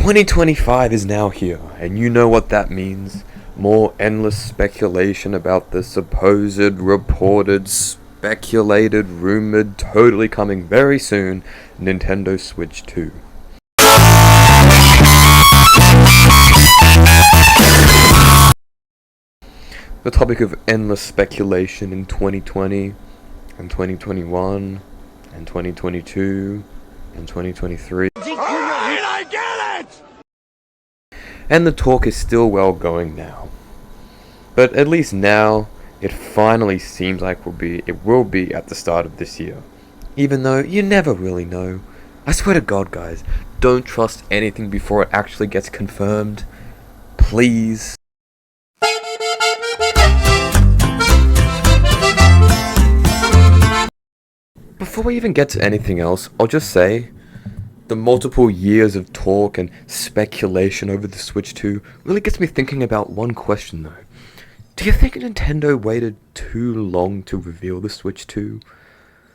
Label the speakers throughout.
Speaker 1: 2025 is now here, and you know what that means. More endless speculation about the supposed, reported, speculated, rumored, totally coming very soon Nintendo Switch 2. The topic of endless speculation in 2020 and 2021 and 2022 and 2023.
Speaker 2: Alright, I get it!
Speaker 1: And the talk is still well going now. But at least now, it finally seems like it will be at the start of this year. Even though you never really know. I swear to God, guys, don't trust anything before it actually gets confirmed. Please. Before we even get to anything else, I'll just say, the multiple years of talk and speculation over the Switch 2 really gets me thinking about one question though. Do you think Nintendo waited too long to reveal the Switch 2?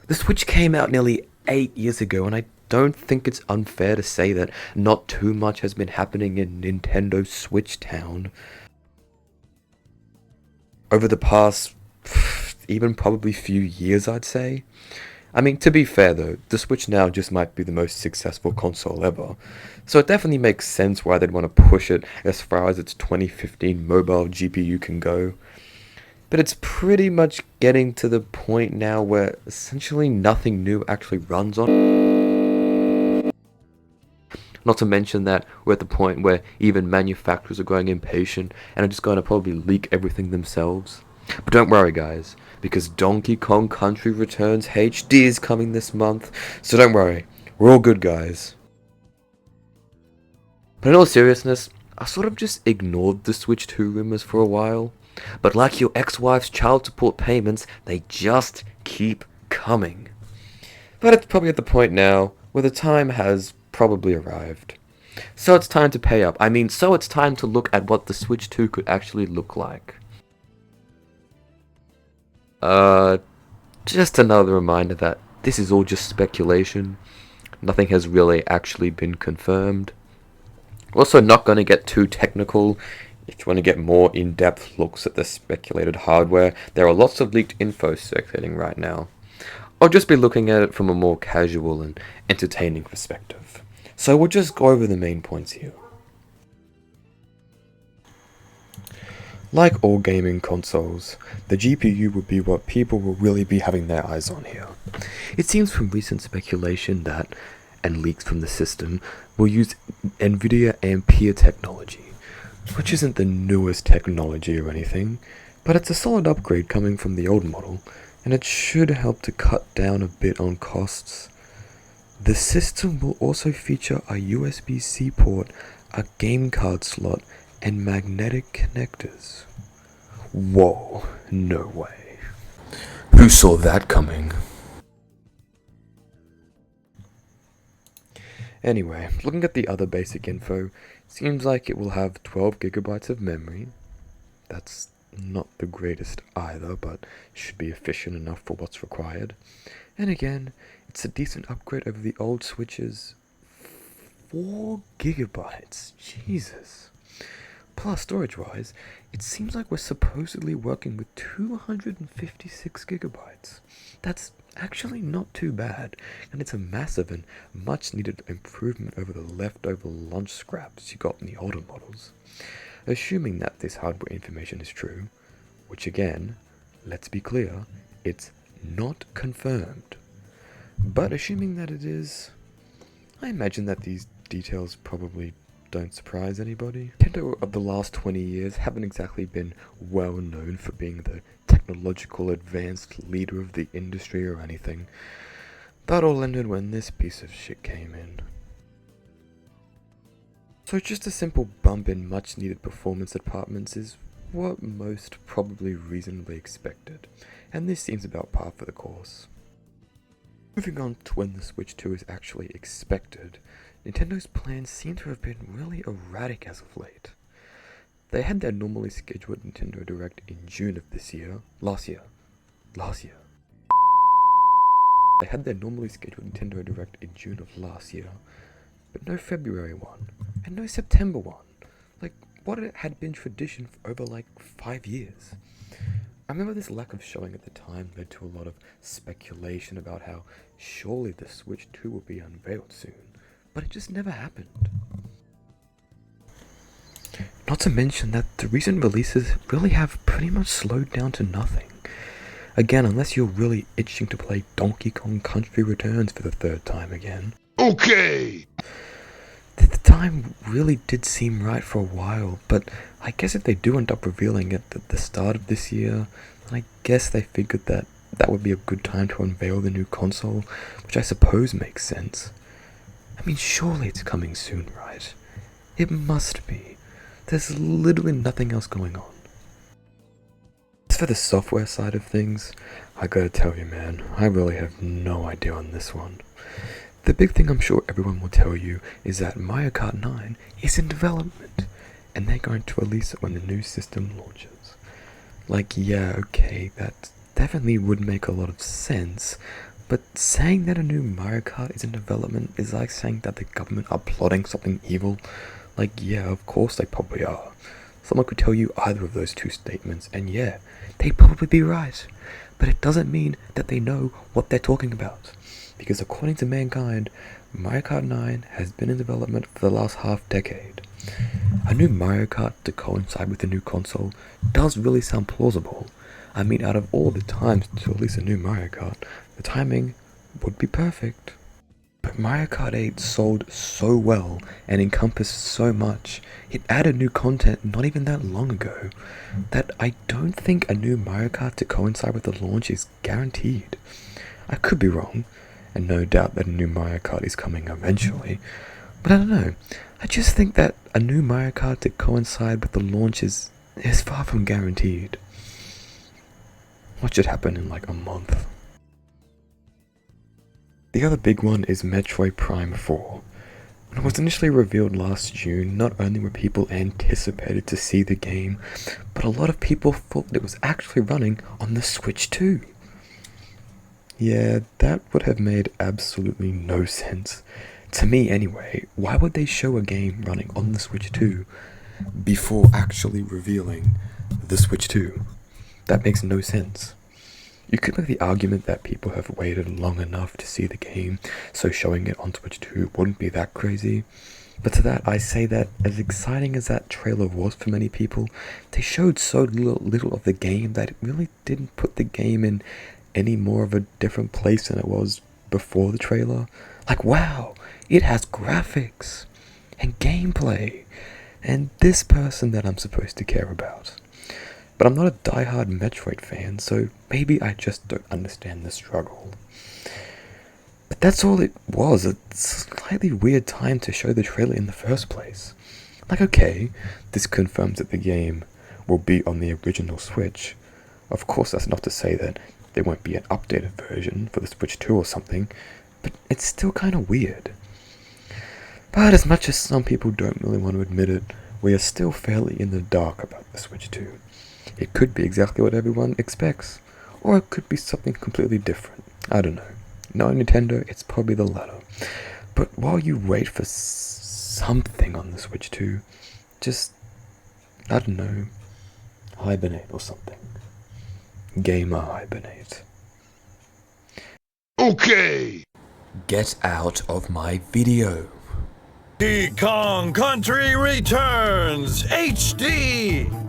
Speaker 1: The Switch came out nearly 8 years ago, and I don't think it's unfair to say that not too much has been happening in Nintendo Switch Town over the past, even probably few years, I'd say. I mean, to be fair though, the Switch now just might be the most successful console ever, so it definitely makes sense why they'd want to push it as far as its 2015 mobile GPU can go. But it's pretty much getting to the point now where essentially nothing new actually runs on. Not to mention that we're at the point where even manufacturers are growing impatient and are just going to probably leak everything themselves. But don't worry guys, because Donkey Kong Country Returns HD is coming this month, so don't worry, we're all good guys. But in all seriousness, I sort of just ignored the Switch 2 rumors for a while, but like your ex-wife's child support payments, they just keep coming. But it's probably at the point now where the time has probably arrived. So it's time to pay up. So it's time to look at what the Switch 2 could actually look like. Just another reminder that this is all just speculation. Nothing has really actually been confirmed. Also, not going to get too technical. If you want to get more in-depth looks at the speculated hardware, there are lots of leaked info circulating right now. I'll just be looking at it from a more casual and entertaining perspective. So we'll just go over the main points here. Like all gaming consoles, the GPU will be what people will really be having their eyes on here. It seems from recent speculation that, and leaks from the system, will use NVIDIA Ampere technology, which isn't the newest technology or anything, but it's a solid upgrade coming from the old model, and it should help to cut down a bit on costs. The system will also feature a USB-C port, a game card slot, and magnetic connectors. Whoa, no way. Who saw that coming? Anyway, looking at the other basic info, seems like it will have 12 gigabytes of memory. That's not the greatest either, but should be efficient enough for what's required. And again, it's a decent upgrade over the old Switch's 4 gigabytes. Jesus. Plus, storage-wise, it seems like we're supposedly working with 256 gigabytes. That's actually not too bad, and it's a massive and much-needed improvement over the leftover lunch scraps you got in the older models. Assuming that this hardware information is true, which again, let's be clear, it's not confirmed. But assuming that it is, I imagine that these details probably don't surprise anybody. Nintendo of the last 20 years haven't exactly been well known for being the technological advanced leader of the industry or anything. That all ended when this piece of shit came in. So just a simple bump in much needed performance departments is what most probably reasonably expected, and this seems about par for the course. Moving on to when the Switch 2 is actually expected, Nintendo's plans seem to have been really erratic as of late. They had their normally scheduled Nintendo Direct in June of this year, last year. They had their normally scheduled Nintendo Direct in June of last year, but no February one, and no September one. Like, what had been tradition for over like 5 years. I remember this lack of showing at the time led to a lot of speculation about how surely the Switch 2 will be unveiled soon, but it just never happened. Not to mention that the recent releases really have pretty much slowed down to nothing. Again, unless you're really itching to play Donkey Kong Country Returns for the third time again.
Speaker 2: Okay!
Speaker 1: The time really did seem right for a while, but I guess if they do end up revealing it at the start of this year, then I guess they figured that that would be a good time to unveil the new console, which I suppose makes sense. I mean, surely it's coming soon, right? It must be. There's literally nothing else going on. As for the software side of things, I gotta tell you, man, I really have no idea on this one. The big thing I'm sure everyone will tell you is that Mario Kart 9 is in development, and they're going to release it when the new system launches. Like, yeah, okay, that definitely would make a lot of sense, but saying that a new Mario Kart is in development is like saying that the government are plotting something evil. Like, yeah, of course they probably are. Someone could tell you either of those two statements, and yeah, they'd probably be right. But it doesn't mean that they know what they're talking about. Because according to Mankind, Mario Kart 9 has been in development for the last half-decade. A new Mario Kart to coincide with the new console does really sound plausible. I mean, out of all the times to release a new Mario Kart, the timing would be perfect. But Mario Kart 8 sold so well and encompassed so much, it added new content not even that long ago, that I don't think a new Mario Kart to coincide with the launch is guaranteed. I could be wrong, and no doubt that a new Mario Kart is coming eventually, but I don't know, I just think that a new Mario Kart to coincide with the launch is far from guaranteed. What should happen in like a month? The other big one is Metroid Prime 4. When it was initially revealed last June, not only were people anticipated to see the game, but a lot of people thought that it was actually running on the Switch 2. Yeah, that would have made absolutely no sense. To me anyway, why would they show a game running on the Switch 2 before actually revealing the Switch 2? That makes no sense. You could make the argument that people have waited long enough to see the game, so showing it on Switch 2 wouldn't be that crazy. But to that I say that as exciting as that trailer was for many people, they showed so little of the game that it really didn't put the game in any more of a different place than it was before the trailer. Like, wow, it has graphics and gameplay and this person that I'm supposed to care about. But I'm not a diehard Metroid fan, so maybe I just don't understand the struggle. But that's all it was, a slightly weird time to show the trailer in the first place. Like, okay, this confirms that the game will be on the original Switch. Of course, that's not to say that there won't be an updated version for the Switch 2 or something, but it's still kind of weird. But as much as some people don't really want to admit it, we are still fairly in the dark about the Switch 2. It could be exactly what everyone expects, or it could be something completely different. I don't know. Knowing Nintendo, it's probably the latter. But while you wait for something on the Switch 2, just, I don't know, hibernate or something. Gamer hibernate.
Speaker 2: Okay!
Speaker 1: Get out of my video.
Speaker 2: Donkey Kong Country Returns HD!